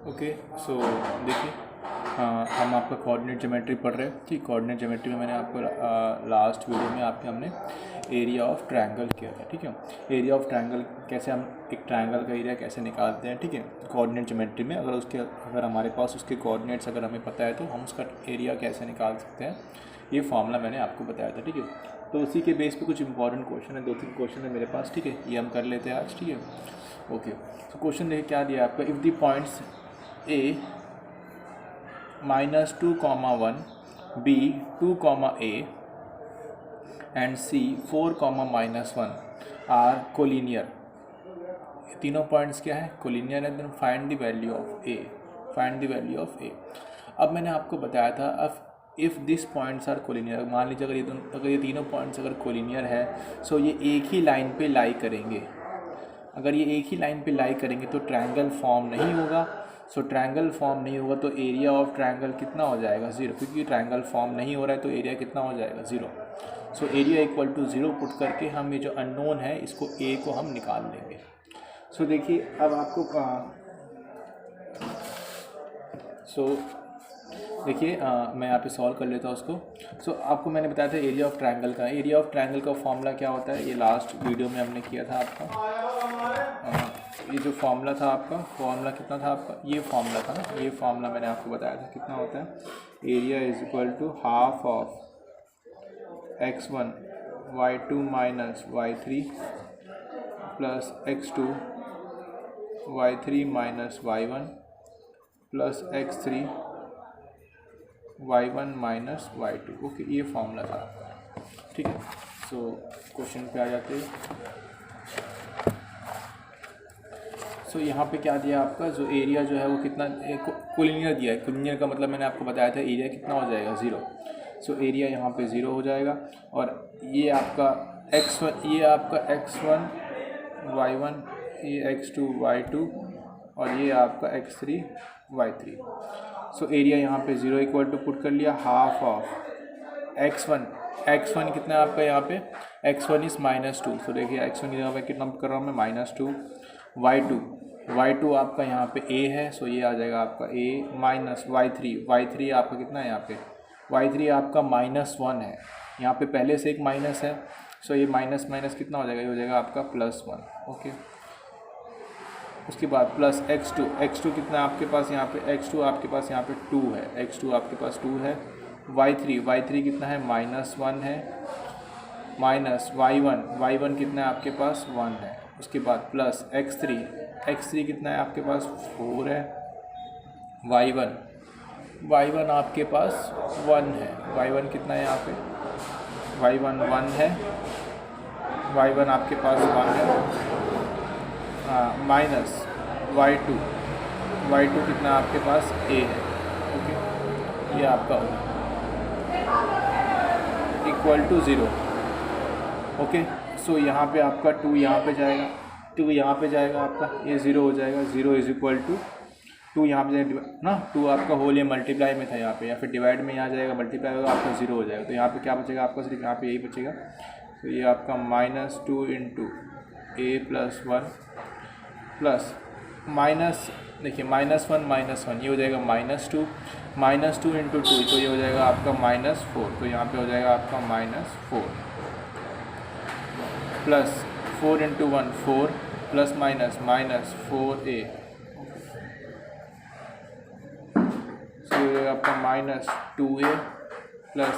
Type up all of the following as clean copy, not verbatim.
Okay so देखिए हम आपका कोऑर्डिनेट ज्योमेट्री पढ़ रहे हैं। ठीक, कोऑर्डिनेट ज्योमेट्री में मैंने आपको लास्ट वीडियो में हमने एरिया ऑफ ट्रायंगल किया था। ठीक है, एरिया ऑफ ट्रायंगल कैसे हम एक ट्रायंगल का एरिया कैसे निकालते हैं। ठीक है, कोऑर्डिनेट ज्योमेट्री में अगर हमारे पास उसके कोऑर्डिनेट्स अगर हमें पता है तो हम उसका एरिया कैसे निकाल सकते हैं, ये फॉर्मूला मैंने आपको बताया था। ठीक है, तो उसी के बेस पे कुछ इंपॉर्टेंट क्वेश्चन है, 2-3 क्वेश्चन है मेरे पास। ठीक है, ये हम कर लेते हैं आज। ठीक है, ओके। तो क्वेश्चन देखिए क्या दिया आपका, if the points A -2, 1, B 2, A and C 4, -1 are collinear. तीनों पॉइंट्स क्या है, कोलिनियर है। Then find the value of A, find the value of A। अब मैंने आपको बताया था अब if this points are collinear, मान लीजिए अगर ये तीनों पॉइंट्स अगर कोलिनियर है सो ये एक ही लाइन पे लाई करेंगे। अगर ये एक ही लाइन पे लाई करेंगे तो ट्रायंगल फॉर्म नहीं होगा। सो ट्रायंगल फॉर्म नहीं होगा तो एरिया ऑफ ट्रायंगल कितना हो जाएगा, 0, क्योंकि ट्रायंगल फॉर्म नहीं हो रहा है तो एरिया कितना हो जाएगा, 0। So area equal to 0 put करके हम ये जो अननोन है इसको A को हम निकाल लेंगे। सो देखिए अब आपको देखिए मैं यहाँ पे सॉल्व कर लेता हूँ उसको। सो आपको मैंने बताया था एरिया ऑफ ट्रायंगल का, एरिया ऑफ ट्रायंगल का फॉर्मूला क्या होता है, ये लास्ट वीडियो में हमने किया था आपका। ये जो फॉर्मूला था आपका, फॉर्मूला कितना था आपका, ये फॉर्मूला था ना, ये फॉर्मूला मैंने आपको बताया था कितना होता है, area is equal to half of x1 y2 minus y3 plus x2 y3 minus y1 plus x3 y1 minus y2। Okay, ये फॉर्मूला था आपका। ठीक है, सो क्वेश्चन पे आ जाते हैं। सो यहाँ पे क्या दिया आपका, जो एरिया जो है वो कितना कोलिनियर दिया है। कोलिनियर का मतलब मैंने आपको बताया था एरिया कितना हो जाएगा, 0। सो एरिया यहाँ पे 0 हो जाएगा और ये आपका x1, ये आपका x1 y1, ये x2 y2 और ये आपका x3 y3। सो एरिया यहाँ पे 0 इक्वल टू पुट कर लिया हाफ ऑफ x1 कितना है आपका यहाँ पे, x1 इज़ -2। सो देखिए x1 यहाँ पे कितना कर रहा हूँ मैं, -2। y2 आपका यहाँ पे a है, सो ये आ जाएगा आपका a माइनस y3 आपका कितना है यहाँ पे, y3 आपका -1 है। यहाँ पे पहले से एक माइनस है, सो ये माइनस कितना हो जाएगा, ये हो जाएगा आपका +1। ओके, उसके बाद प्लस x2 कितना है आपके पास यहाँ पे, x2 आपके पास यहाँ पे 2 है, x2 आपके पास 2 है। y3 कितना है, -1 है, माइनस y1 कितना है आपके पास, 1 है। उसके बाद प्लस x3 कितना है आपके पास, 4 है। y1 आपके पास 1 है, y1 कितना है यहाँ पे, y1 1 है, y1 आपके पास 1 है। माइनस y2 कितना आपके पास, a है। ओके, ये आपका होगा इक्वल टू 0। ओके, सो यहाँ पे आपका 2 यहाँ पे जाएगा, 2 यहाँ पे जाएगा आपका, ये 0 हो जाएगा। 0 इज इक्वल टू 2 यहाँ पे जाएगा ना, 2 आपका होल ये मल्टीप्लाई में था यहाँ पे, या फिर डिवाइड में यहाँ जाएगा, मल्टीप्लाई होगा आपका 0 हो जाएगा। तो यहाँ पे क्या बचेगा आपका, सिर्फ यहाँ पे यही बचेगा। तो ये आपका -2 इंटू a + 1 प्लस माइनस, देखिए -1 ये हो जाएगा -2 इंटू 2, तो ये हो जाएगा आपका -4। तो यहाँ पे हो जाएगा आपका -4 प्लस 4 इंटू 1 4 प्लस -4a। सो ये हो जाएगा आपका -2a plus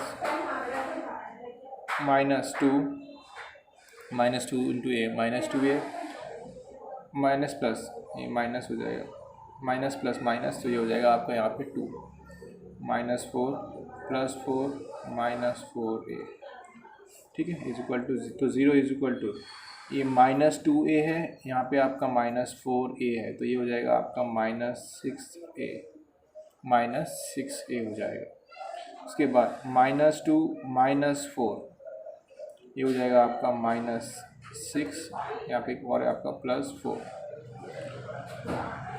-2 into a -2a minus plus, ये माइनस हो जाएगा, माइनस प्लस माइनस, तो ये हो जाएगा आपका यहाँ पे 2 -4 + 4 -4a। ठीक है, इज इक्वल टू, तो 0 इज इक्वल टू ये -2a है, यहाँ पे आपका -4a है, तो ये हो जाएगा आपका -6a हो जाएगा। उसके बाद -2 -4 ये हो जाएगा आपका -6, यहाँ पे एक और है आपका +4।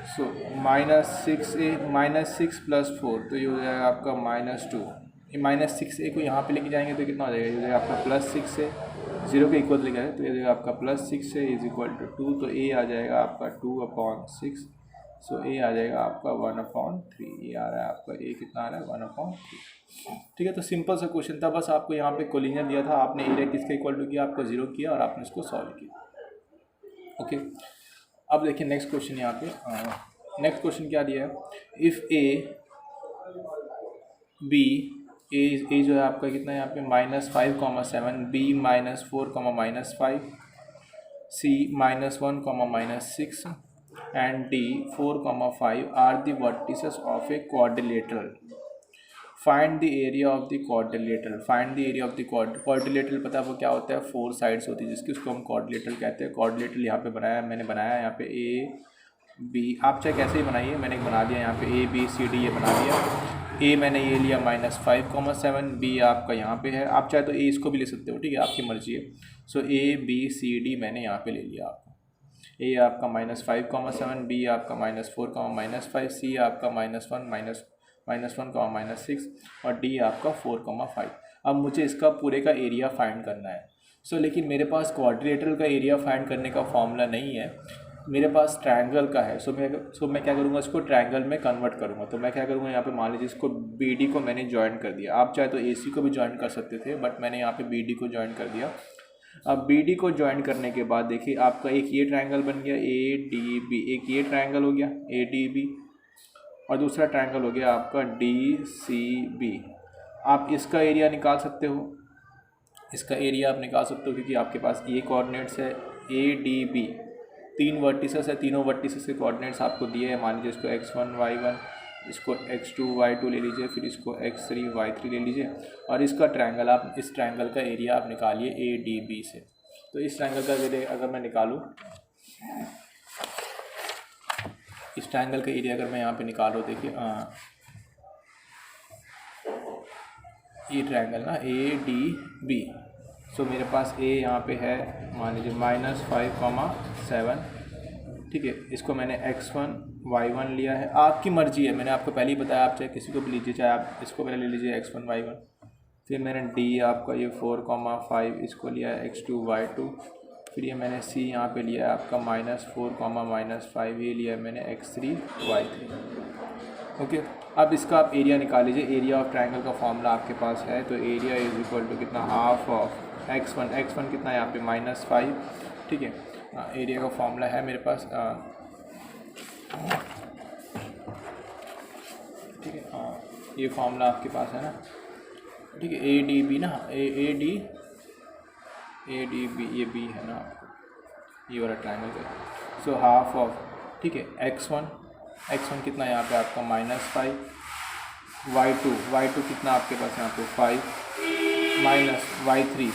सो -6 + 4, तो ये हो जाएगा आपका -2। ये -6a को यहाँ पे लेके जाएंगे तो कितना हो जाएगा, ये हो जाएगा आपका +6 है, 0 के इक्वल लेके आए तो ये हो जाएगा आपका +6 है इज इक्वल टू 2। तो a आ जाएगा आपका 2/6 सो ए आ जाएगा आपका 1/3, ये आ रहा है आपका ए कितना आ रहा है 1/3। ठीक है, तो सिंपल सा क्वेश्चन था, बस आपको यहाँ पे कोलिनियर दिया था, आपने एरिया किसका इक्वल टू किया, आपका 0 किया और आपने इसको सॉल्व किया। ओके, अब देखिए नेक्स्ट क्वेश्चन यहाँ पे। नेक्स्ट क्वेश्चन क्या दिया है, इफ़ ए बी, ए जो है आपका कितना है यहाँ पे -5,7, B -4,-5, C -1,-6 and D 4,5 are the vertices of a quadrilateral. Find the area of the quadrilateral. Find the area of the quadrilateral पता है वो क्या होता है, 4 साइड्स होती है जिसकी उसको हम quadrilateral कहते हैं। quadrilateral यहाँ पे बनाया, मैंने बनाया यहाँ पे A B, आप चाहे कैसे ही बनाइए, मैंने बना दिया यहाँ पे A B C D ये बना दिया। A मैंने ये लिया -5,7, B आपका यहाँ पे है, आप चाहे तो A इसको भी ले सकते हो, ठीक है, आपकी मर्जी है। सो A B C D मैंने यहाँ पे ले लिया आपको। ए आपका -5,7, बी आपका -4,-5, सी आपका -1,-6 और डी आपका 4,5। अब मुझे इसका पूरे का एरिया फाइंड करना है। सो लेकिन मेरे पास क्वाड्रिलेटरल का एरिया फाइंड करने का फॉर्मूला नहीं है, मेरे पास ट्रायंगल का है। सो मैं क्या करूँगा, इसको ट्रायंगल में कन्वर्ट करूँगा। तो मैं क्या करूँगा, यहाँ पे मान लीजिए इसको बी डी को मैंने ज्वाइन कर दिया, आप चाहे तो ए सी को भी ज्वाइन कर सकते थे, बट मैंने यहाँ पे बी डी को ज्वाइन कर दिया। अब बी डी को ज्वाइन करने के बाद देखिए आपका एक ये ट्रायंगल बन गया ए डी बी, एक ये ट्रायंगल हो गया ए डी बी, और दूसरा ट्रायंगल हो गया आपका डी सी बी। आप इसका एरिया निकाल सकते हो, इसका एरिया आप निकाल सकते हो क्योंकि आपके पास ये कोऑर्डिनेट्स है ए डी बी, 3 वर्टिसेस है, तीनों वर्टिसेस के कोऑर्डिनेट्स आपको दिए हैं। मान लीजिए इसको x1 y1, इसको x2 y2 ले लीजिए, फिर इसको x3 y3 ले लीजिए, और इसका ट्रायंगल आप, इस ट्रायंगल का एरिया आप निकालिए ए डी बी से। तो इस ट्रायंगल का एरिया अगर मैं निकालूँ, इस ट्रायंगल का एरिया अगर मैं यहाँ पे निकालूँ, देखिए ये ट्रायंगल ना ए डी बी। सो मेरे पास ए यहाँ पे है मान लीजिए -5,7, ठीक है, इसको मैंने x1 y1 लिया है, आपकी मर्जी है, मैंने आपको पहले ही बताया, आप चाहे किसी को भी लीजिए, चाहे आप इसको पहले ले लीजिए x1 y1, फिर मैंने d आपका ये 4,5 इसको लिया है x2 y2, फिर ये मैंने c यहाँ पे लिया है आपका -4,-5 ये लिया है मैंने x3 y3। ओके, अब इसका आप एरिया निकाल लीजिए। एरिया ऑफ ट्रायंगल का फॉर्मूला आपके पास है, तो एरिया इज इक्वल टू कितना, हाफ ऑफ x1 कितना है यहाँ पे -5, ठीक है। एरिया का फॉर्मूला है मेरे पास, ठीक है, ये फॉर्मूला आपके पास है ना, ठीक है, ए डी बी ना, ए डी बी, ये बी है ना आपको, ये वाला ट्रायंगल का। सो हाफ ऑफ, ठीक है, x1 कितना है यहाँ पे आपका -5, y2 कितना आपके पास यहाँ पे 5, माइनस y3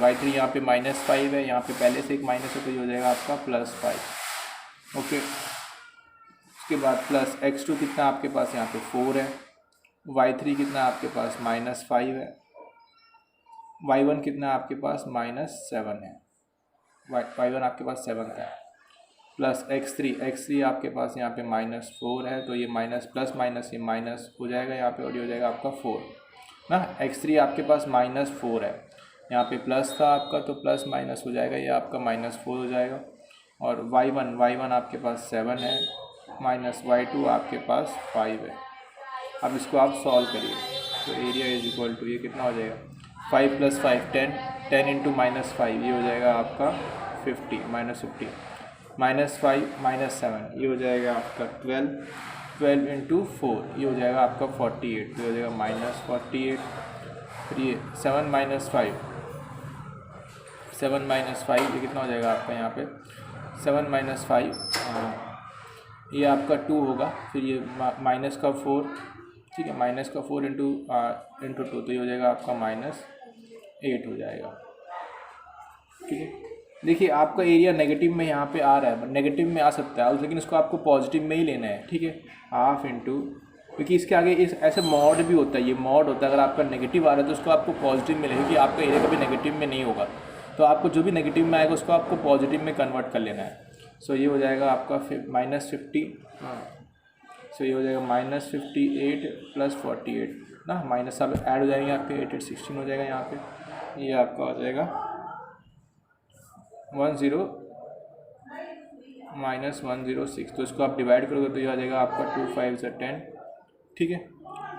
y3 यहाँ पे -5 है, यहाँ पे पहले से एक माइनस है तो ये हो जाएगा आपका +5। ओके, उसके बाद प्लस x2 कितना आपके पास यहाँ पे 4 है, y3 कितना आपके पास -5 है, y1 कितना आपके पास -7 है, y1 आपके पास 7 है, प्लस x3 आपके पास यहाँ पे -4 है, तो ये माइनस प्लस माइनस ये माइनस हो जाएगा यहाँ पे, और ये हो जाएगा आपका 4 ना। x3 आपके पास -4 है, यहाँ पे प्लस था आपका तो प्लस माइनस हो जाएगा, ये आपका -4 हो जाएगा, और y1 आपके पास 7 है, माइनस y2 आपके पास 5 है। अब इसको आप सॉल्व करिए, तो एरिया इज इक्वल टू ये कितना हो जाएगा, 5 + 5 10 इंटू -5 ये हो जाएगा आपका 50 -5 -7 ये हो जाएगा आपका 12 इंटू 4 ये हो जाएगा आपका 48, तो हो जाएगा -48। फिर ये 7 - 5 ये कितना हो जाएगा आपका यहाँ पे 7 - 5 ये आपका 2 होगा, फिर ये माइनस का 4, ठीक है, माइनस का 4 इंटू 2 तो ये हो जाएगा आपका -8 हो जाएगा, ठीक है। देखिए आपका एरिया नेगेटिव में यहाँ पे आ रहा है, नेगेटिव में आ सकता है लेकिन इसको आपको पॉजिटिव में ही लेना है, ठीक है, हाफ इंटू, क्योंकि इसके आगे इस ऐसे मॉड भी होता है, ये मॉड होता है, अगर आपका नेगेटिव आ रहा है तो उसको आपको पॉजिटिव में लेना, क्योंकि आपका एरिया कभी नेगेटिव में नहीं होगा, तो आपको जो भी नेगेटिव में आएगा उसको आपको पॉजिटिव में कन्वर्ट कर लेना है। सो ये हो जाएगा आपका -50, सो ये हो जाएगा -58 + 48 ना, माइनस सब ऐड हो जाएंगे आपके 8 16 हो जाएगा यहाँ पे, ये आपका हो जाएगा 10 -106, तो इसको आप डिवाइड करोगे तो ये आ जाएगा आपका 2 5 = 10, ठीक है,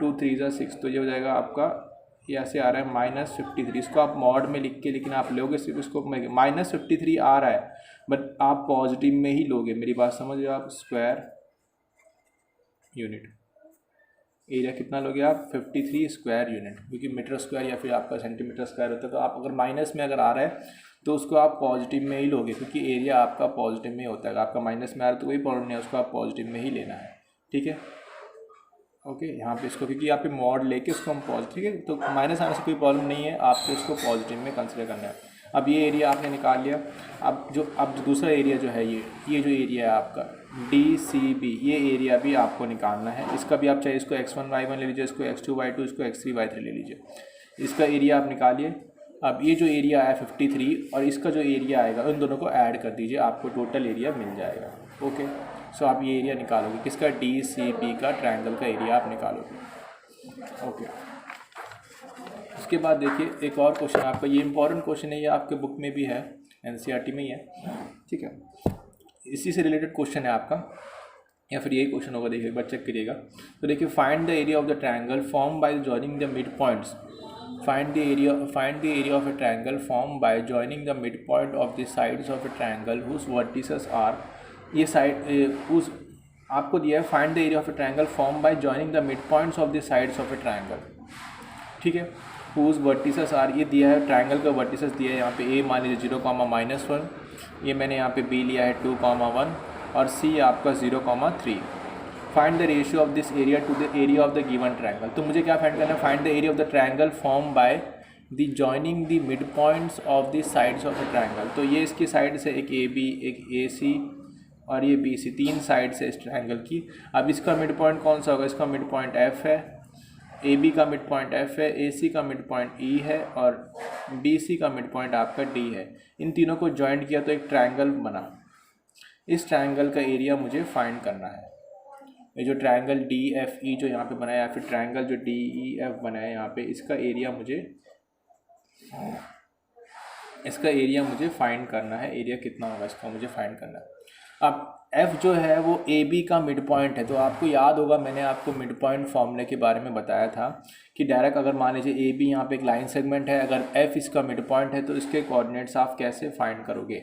2 3 = 6, तो ये हो जाएगा आपका, ये ऐसे आ रहा है -53। इसको आप मॉड में लिख के, लेकिन आप लोगे सिर्फ इसको -53 आ रहा है, बट आप पॉजिटिव में ही लोगे, मेरी बात समझ रहे हो आप। स्क्वायर यूनिट एरिया कितना लोगे आप, 53 स्क्वायर यूनिट, क्योंकि मीटर स्क्वायर या फिर आपका सेंटीमीटर स्क्वायर होता है, तो आप अगर माइनस में अगर आ रहा है तो उसको आप पॉजिटिव में ही लोगे, क्योंकि एरिया आपका पॉजिटिव में ही होता है। आपका माइनस में आ रहा है तो कोई प्रॉब्लम नहीं है, उसको आप पॉजिटिव में ही लेना है, ठीक है। ओके, यहाँ पे इसको, क्योंकि यहाँ पे मॉड लेके उसको हम पॉजिटिव, ठीक है, तो माइनस आने से कोई प्रॉब्लम नहीं है, आपको उसको पॉजिटिव में कंसिडर करना है। अब ये एरिया आपने निकाल लिया। अब जो दूसरा एरिया जो है, ये जो एरिया है आपका DCB, ये एरिया भी आपको निकालना है। इसका भी आप चाहे इसको x1 y1 ले लीजिए, इसको x2 y2, इसको x3 y3 ले लीजिए। इसका एरिया आप निकालिए। अब ये जो एरिया है 53 और इसका जो एरिया आएगा, उन दोनों को ऐड कर दीजिए, आपको टोटल एरिया मिल जाएगा। ओके, सो आप ये एरिया निकालोगे, किसका, DCB का ट्रायंगल का एरिया आप निकालोगे। ओके, उसके बाद देखिए एक और क्वेश्चन आपका, ये इंपॉर्टेंट क्वेश्चन है, ये आपके बुक में भी है, NCERT में ही है, ठीक है, इसी से रिलेटेड क्वेश्चन है आपका, या फिर यही क्वेश्चन होगा, देखिए एक बार चेक करिएगा। तो देखिए, find the area of the triangle form by joining the mid points. Find the area of a triangle form by joining the mid point of the sides of a triangle whose vertices are, ये side उस आपको दिया है, find the area of a triangle form by joining the mid points of the sides of a triangle, ठीक है, whose vertices are, ये दिया है, ट्रायंगल का वर्टिसेस दिया है यहाँ पे, ए मान लीजिए 0, -1, ये मैंने यहाँ पे बी लिया है 2, 1 और सी आपका 0, 3। Find the ratio of this area to the area of the given triangle. तो मुझे क्या फाइंड करना है, find the area of the triangle form by the joining the mid points of the sides of the triangle. तो ये इसकी side से एक AB, एक AC और ये BC, 3 साइड से इस ट्रायंगल की। अब इसका मिड पॉइंट कौन सा होगा, इसका मिड पॉइंट F है, AB का मिड पॉइंट F है, AC का मिड पॉइंट E है और BC का मिड पॉइंट आपका D है। इन तीनों को जॉइंट किया तो एक ट्रायंगल बना। इस ट्रायंगल का एरिया मुझे फाइंड करना है। ये जो ट्रायंगल DFE जो यहाँ पे बनाया, या फिर ट्रायंगल जो DEF बनाया यहाँ पे, इसका एरिया मुझे फाइंड करना है। एरिया कितना होगा इसका मुझे फाइंड करना है। अब F जो है वो AB का मिड पॉइंट है, तो आपको याद होगा मैंने आपको मिड पॉइंट फॉर्मूले के बारे में बताया था कि डायरेक्ट अगर मान लीजिए AB यहाँ पे एक लाइन सेगमेंट है, अगर F इसका मिड पॉइंट है तो इसके कोऑर्डिनेट्स आप कैसे फाइंड करोगे।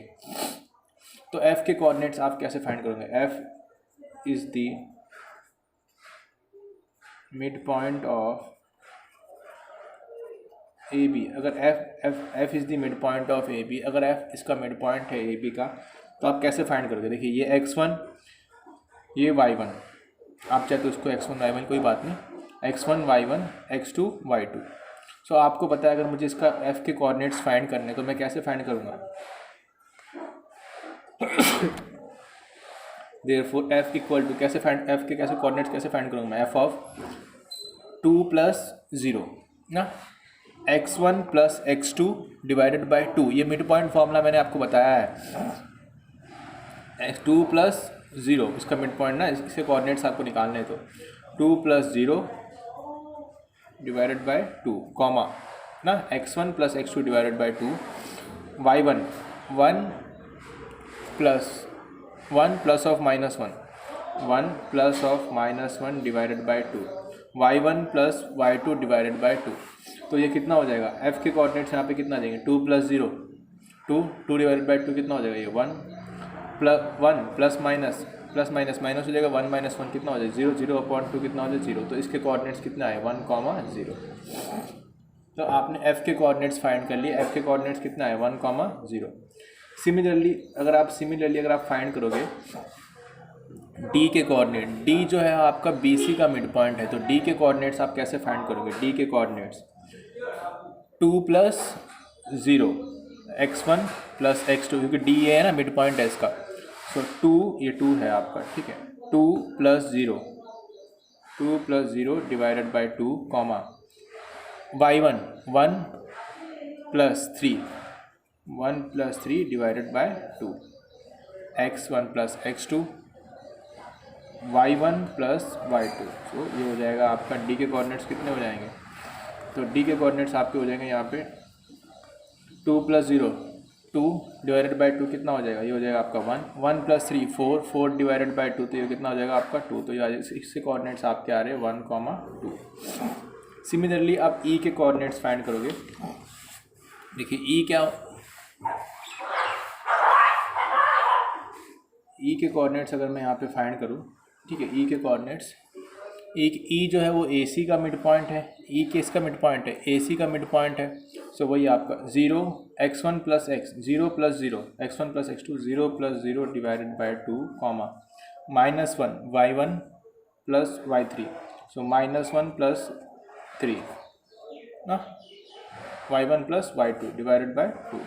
तो F के कोऑर्डिनेट्स आप कैसे फाइंड करोगे, F is the mid point of AB। अगर F is the mid point of AB, अगर F इसका मिड पॉइंट है AB का, तो आप कैसे फाइंड करोगे। देखिए ये x1, ये y1, आप चाहे तो इसको x1 y1 कोई बात नहीं, x1 y1 x2 y2। सो आपको पता है अगर मुझे इसका F के कोऑर्डिनेट्स फाइंड करने, तो मैं कैसे फाइंड करूँगा। देयरफॉर F इक्वल टू, कैसे फाइंड, F के कैसे कोऑर्डिनेट्स कैसे फाइंड करूँगा मैं, F ऑफ 2 + 0 ना, x1 + x2 डिवाइडेड बाय 2। ये मिड पॉइंट फॉर्मूला मैंने आपको बताया है। x2 + 0 इसका मिड पॉइंट ना, इसके कोऑर्डिनेट्स आपको निकालने हैं, तो 2 + 0 डिवाइडेड बाय 2 कॉमा ना, x1 + x2 divided by 2, y1 1 plus of -1, 1 plus of -1 divided by 2, y1 + y2 divided by 2। तो ये कितना हो जाएगा, F के कोऑर्डिनेट्स यहाँ पे कितना आ जाएंगे, 2 + 0 2 डिवाइडेड बाय 2 कितना हो जाएगा, ये 1 प्लस माइनस हो जाएगा, 1 - 1 कितना हो जाएगा, 0 0/2 कितना हो जाएगा, 0। तो इसके कोऑर्डिनेट्स कितना है, 1, 0। तो आपने F के कोऑर्डिनेट्स फाइंड कर लिए। F के कोऑर्डिनेट्स कितना है, 1, 0। सिमिलरली अगर आप फाइंड करोगे D के कोऑर्डिनेट, D जो है आपका BC का मिड पॉइंट है, तो D के कोऑर्डिनेट्स आप कैसे फाइंड करोगे। D के कोऑर्डिनेट्स 2 + 0 x1 + x2, क्योंकि D ये है ना मिड पॉइंट है इसका। सो 2, ये 2 है आपका, ठीक है, 2 + 0 divided by 2 comma y1 1 + 3 divided by 2, x1 + x2 y1 + y2। तो ये हो जाएगा आपका D के कोऑर्डिनेट्स कितने हो जाएंगे, तो D के कोऑर्डिनेट्स आपके हो जाएंगे यहाँ पे 2 + 0 2 डिवाइडेड बाई 2 कितना हो जाएगा, ये हो जाएगा आपका 1, 1 + 3 4, 4 डिवाइडेड बाई 2 तो ये कितना हो जाएगा आपका 2, तो ये इससे कोऑर्डिनेट्स आपके आ रहे हैं 1, 2। सिमिलरली आप ई के कोऑर्डिनेट्स फाइंड करोगे। देखिए ई क्या, ई के कोऑर्डिनेट्स अगर मैं यहाँ पे फाइंड करूँ, ठीक है, ई के कोऑर्डिनेट्स, एक ई जो है वो ए सी का मिड पॉइंट है, ई किसका मिड पॉइंट है, ए सी का मिड पॉइंट है। सो वही आपका 0 x1 + x 0 + 0 x1 + x2 0 + 0 divided by 2 comma -1 y1 + y3, सो -1 + 3 ना, y1 + y2 डिवाइडेड बाई 2।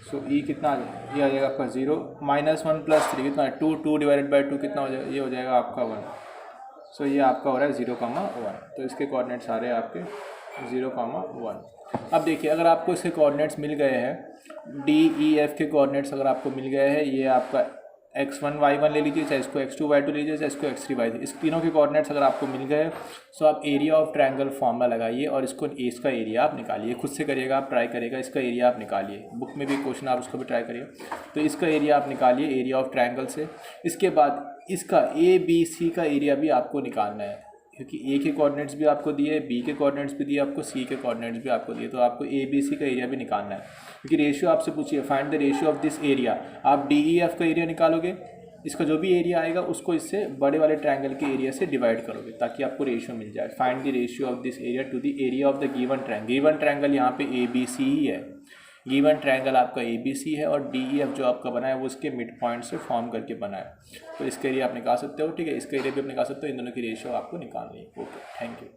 सो ई कितना आ जाएगा, ये आ जाएगा आपका 0, -1 + 3 कितना है 2, 2 डिवाइडेड बाई 2 कितना हो जाएगा, ये हो जाएगा आपका 1। सो ये आपका हो रहा है 0, 1, तो इसके कोऑर्डिनेट्स आ रहे हैं आपके 0, 1। अब देखिए अगर आपको इसके कोऑर्डिनेट्स मिल गए हैं, डी ई एफ के कोऑर्डिनेट्स अगर आपको मिल गए हैं, ये आपका x1 y1 ले लीजिए, चाहे इसको x2 y2 लीजिए, चाहे इसको x3 y3, इस तीनों के कोऑर्डिनेट्स अगर आपको मिल गए, सो आप एरिया ऑफ ट्रायंगल फॉर्मूला लगाइए और इसको इसका एरिया आप निकालिए। खुद से करिएगा, आप ट्राई करिएगा, इसका एरिया आप निकालिए। बुक में भी क्वेश्चन आप उसको भी ट्राई करिए। तो इसका एरिया आप निकालिए एरिया ऑफ ट्रायंगल से। इसके बाद इसका ए बी सी का एरिया भी आपको निकालना है, क्योंकि ए के कोऑर्डिनेट्स भी आपको दिए, बी के कोऑर्डिनेट्स भी दिए आपको, सी के कोऑर्डिनेट्स भी आपको दिए, तो आपको ए बी सी का एरिया भी निकालना है। क्योंकि रेशियो आपसे पूछिए find the ratio of this area, आप डी ई एफ का एरिया निकालोगे, इसका जो भी एरिया आएगा उसको इससे बड़े वाले ट्रायंगल के एरिया से डिवाइड करोगे ताकि आपको रेशियो मिल जाए। Find the ratio of this area to the area of the given triangle. Given triangle यहाँ पे ए बी सी ही है, गिवन ट्रायंगल आपका ए बी सी है और डी ई एफ जो आपका बना है वो उसके मिड पॉइंट से फॉर्म करके बना है। तो इसका एरिया आप निकाल सकते हो, ठीक है, इसका एरिया भी आप निकाल सकते हो। इन दोनों की रेशियो आपको निकालनी है। Okay, thank you.